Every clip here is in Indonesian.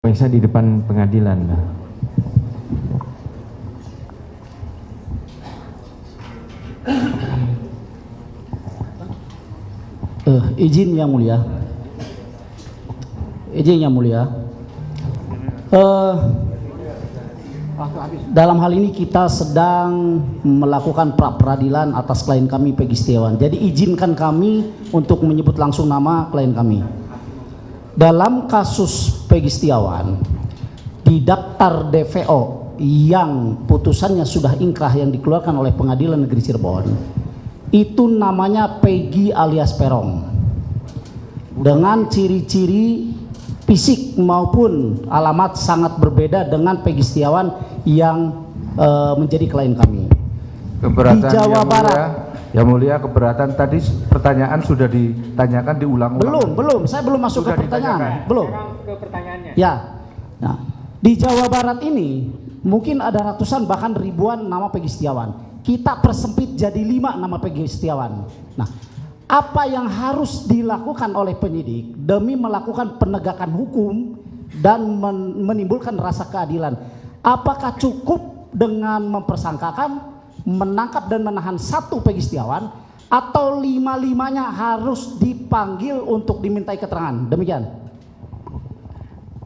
Periksa di depan pengadilan. Izin yang mulia. Izin yang mulia. Dalam hal ini kita sedang melakukan pra peradilan atas klien kami Peggy Setiawan. Jadi izinkan kami untuk menyebut langsung nama klien kami. Dalam kasus Peggy Setiawan, di daftar DVO yang putusannya sudah ingkrah yang dikeluarkan oleh Pengadilan Negeri Cirebon, itu namanya Peggy alias Peron, dengan ciri-ciri fisik maupun alamat sangat berbeda dengan Peggy Setiawan yang menjadi klien kami. Keberatan di Jawa Barat. Yang mulia, keberatan tadi pertanyaan sudah ditanyakan diulang-ulang. Belum, saya belum masuk Sudah ke pertanyaan. Belum. Ke pertanyaannya. Ya. Nah, di Jawa Barat ini mungkin ada ratusan bahkan ribuan nama Peggy Setiawan. Kita persempit jadi 5 nama Peggy Setiawan. Nah, apa yang harus dilakukan oleh penyidik demi melakukan penegakan hukum dan menimbulkan rasa keadilan? Apakah cukup dengan mempersangkakan, menangkap dan menahan 1 Peggy Setiawan, atau 5-5-nya harus dipanggil untuk dimintai keterangan? Demikian.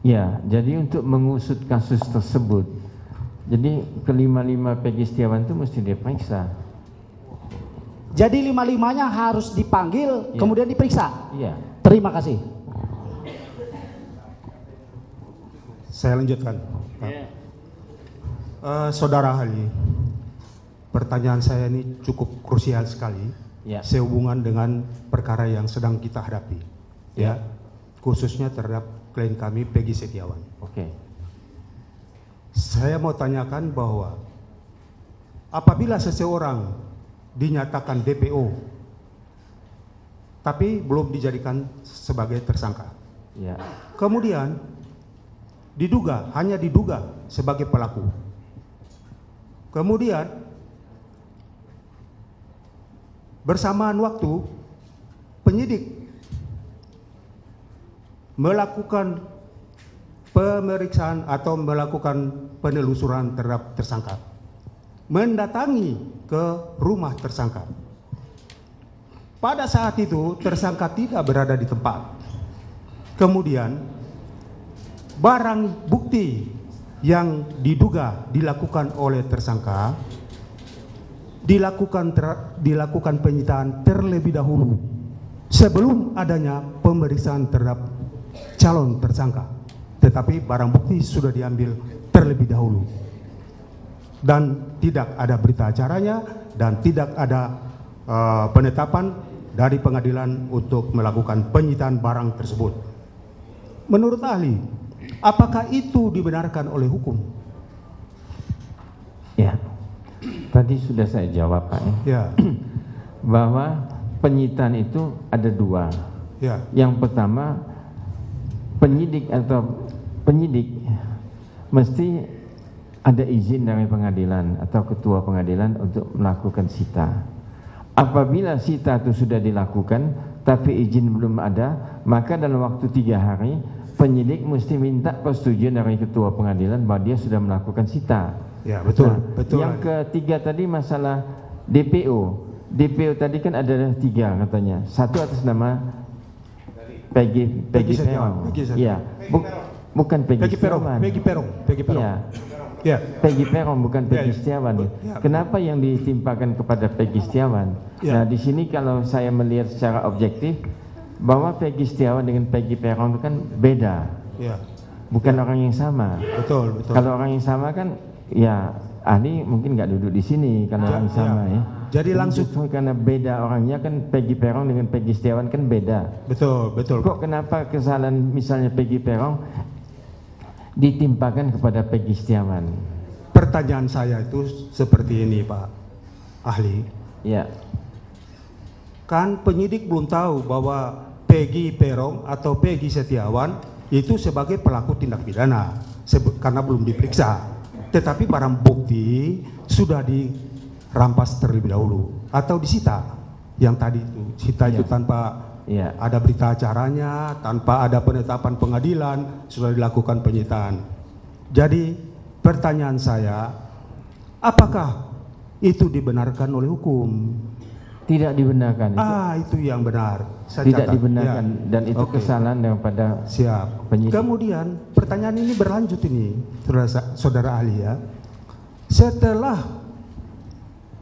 Ya, jadi untuk mengusut kasus tersebut, jadi ke-5 Peggy Setiawan itu mesti diperiksa. Jadi 5-5-nya harus dipanggil, Ya. kemudian diperiksa. Iya. Terima kasih. Saya lanjutkan, Pak. Saudara ahli, pertanyaan saya ini cukup krusial sekali, Ya. sehubungan dengan perkara yang sedang kita hadapi, ya, khususnya terhadap klien kami Peggy Setiawan. Oke. Saya mau tanyakan bahwa apabila seseorang dinyatakan DPO, tapi belum dijadikan sebagai tersangka, Ya. kemudian hanya diduga sebagai pelaku, kemudian bersamaan waktu penyidik melakukan pemeriksaan atau melakukan penelusuran terhadap tersangka, mendatangi ke rumah tersangka. Pada saat itu tersangka tidak berada di tempat. Kemudian barang bukti yang diduga dilakukan oleh tersangka dilakukan penyitaan terlebih dahulu sebelum adanya pemeriksaan terhadap calon tersangka, tetapi barang bukti sudah diambil terlebih dahulu dan tidak ada berita acaranya dan tidak ada penetapan dari pengadilan untuk melakukan penyitaan barang tersebut. Menurut ahli, apakah itu dibenarkan oleh hukum? Ya. Tadi sudah saya jawab, Pak, Ya, bahwa penyitaan itu ada 2. ya, Yang pertama, penyidik mesti ada izin dari pengadilan atau ketua pengadilan untuk melakukan sita. Apabila sita itu sudah dilakukan tapi izin belum ada, maka dalam waktu 3 hari penyidik mesti minta persetujuan dari ketua pengadilan bahwa dia sudah melakukan sita. ya, betul, Nah, betul. yang ketiga tadi masalah DPO. DPO tadi kan ada 3 katanya. 1 atas nama Peggy Setiawan. Peron. Peggy Setiawan. Iya, bukan Peggy Setiawan. Peggy Peron. Iya, Ya, Peggy Peron bukan Peggy Ya, ya. Setiawan. Ya. Kenapa yang ditimpakan kepada Peggy Setiawan? Ya. Nah, di sini kalau saya melihat secara objektif bahwa Peggy Setiawan dengan Peggy Peron itu kan beda, ya, bukan orang yang sama. betul, betul. Kalau orang yang sama kan, ya ahli mungkin nggak duduk di sini karena orang yang sama ya. Jadi langsung, Justru karena beda orangnya kan, Peggy Peron dengan Peggy Setiawan kan beda. betul, betul. Kok kenapa kesalahan misalnya Peggy Peron ditimpakan kepada Peggy Setiawan? Pertanyaan saya itu seperti ini, Pak ahli. Ya, Kan penyidik belum tahu bahwa Peggy Peron atau Peggy Setiawan itu sebagai pelaku tindak pidana karena belum diperiksa. Tetapi barang bukti sudah dirampas terlebih dahulu atau disita. Yang tadi itu sita itu tanpa Iya. Ada berita acaranya, tanpa ada penetapan pengadilan, sudah dilakukan penyitaan. Jadi pertanyaan saya, apakah itu dibenarkan oleh hukum? Tidak dibenarkan. Itu yang benar. Saya Tidak catat. dibenarkan Ya. dan itu Oke. kesalahan daripada Siap. penyidik. Kemudian pertanyaan ini berlanjut ini, saudara ahli ya. Setelah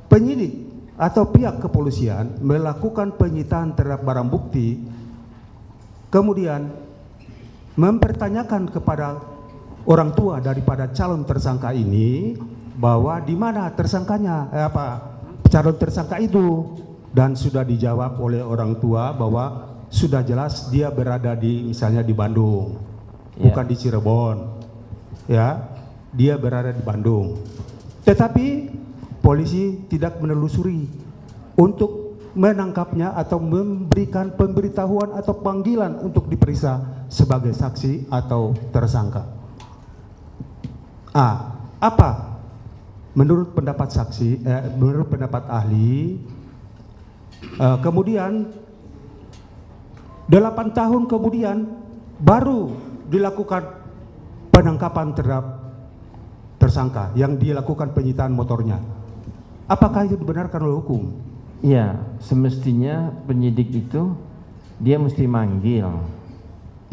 penyidik atau pihak kepolisian melakukan penyitaan terhadap barang bukti, kemudian mempertanyakan kepada orang tua daripada calon tersangka ini bahwa di mana tersangkanya, calon tersangka itu, dan sudah dijawab oleh orang tua bahwa sudah jelas dia berada di misalnya di Bandung, bukan di Cirebon, ya, dia berada di Bandung. Tetapi polisi tidak menelusuri untuk menangkapnya atau memberikan pemberitahuan atau panggilan untuk diperiksa sebagai saksi atau tersangka. Apa menurut pendapat saksi, menurut pendapat ahli, kemudian 8 tahun kemudian baru dilakukan penangkapan terhadap tersangka yang dilakukan penyitaan motornya. Apakah itu dibenarkan oleh hukum? Ya, semestinya penyidik itu dia mesti manggil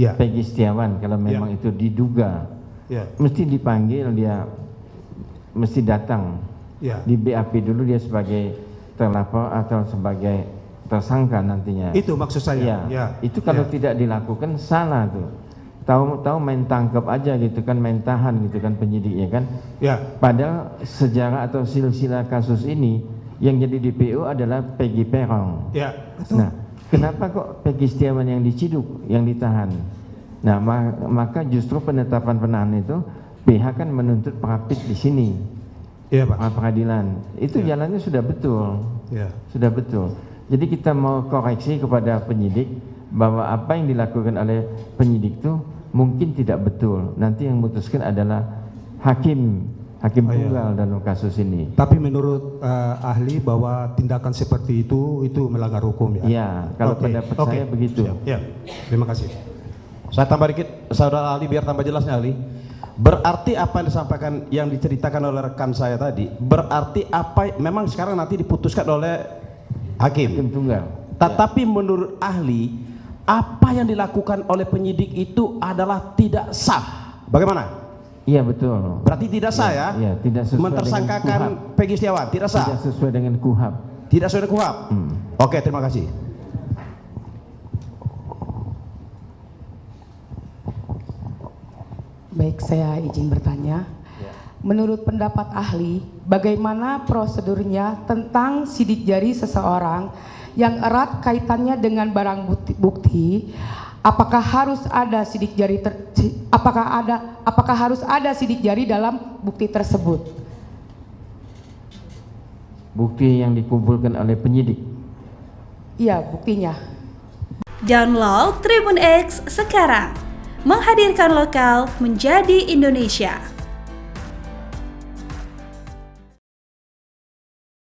Ya. Peggy Setiawan kalau memang itu diduga. Ya. Mesti dipanggil, dia mesti datang. Ya. Di BAP dulu dia sebagai terlapor atau sebagai tersangka nantinya. Itu maksud saya. Ya. Itu kalau tidak dilakukan salah tuh. Tahu-tahu main tangkap aja gitu kan, main tahan gitu kan penyidiknya kan. Ya. Padahal sejarah atau silsilah kasus ini yang jadi DPO adalah Peggy Perong. Ya. Nah, kenapa kok Peggy Setiawan yang diciduk, yang ditahan? Nah, maka justru penetapan penahanan itu pihak kan menuntut perapit di sini. Iya, Pak. Peradilan. Itu jalannya sudah betul. Ya. Sudah betul. Jadi kita mau koreksi kepada penyidik bahwa apa yang dilakukan oleh penyidik itu mungkin tidak betul. Nanti yang memutuskan adalah hakim tunggal dalam kasus ini. Tapi menurut ahli bahwa tindakan seperti itu melanggar hukum ya? Iya, kalau Oke. pendapat Oke. saya begitu. Siap. Ya. Terima kasih. Saya tambah dikit, saudara ahli, biar tambah jelasnya ahli. Berarti apa yang disampaikan, yang diceritakan oleh rekan saya tadi, berarti apa memang sekarang nanti diputuskan oleh hakim. Hakim tunggal. Tetapi menurut ahli, apa yang dilakukan oleh penyidik itu adalah tidak sah. Bagaimana? Iya betul. Berarti tidak sah ya? Iya, tidak sesuai Mentersangkakan dengan KUHAP. Peggy Setiawan, tidak sah. Tidak sesuai dengan KUHAP. Tidak sesuai dengan KUHAP. Oke, terima kasih. Baik, saya izin bertanya. Menurut pendapat ahli, bagaimana prosedurnya tentang sidik jari seseorang yang erat kaitannya dengan barang bukti? Apakah harus ada sidik jari apakah harus ada sidik jari dalam bukti tersebut? Bukti yang dikumpulkan oleh penyidik. Iya, buktinya. Download Tribun X sekarang. Menghadirkan lokal menjadi Indonesia.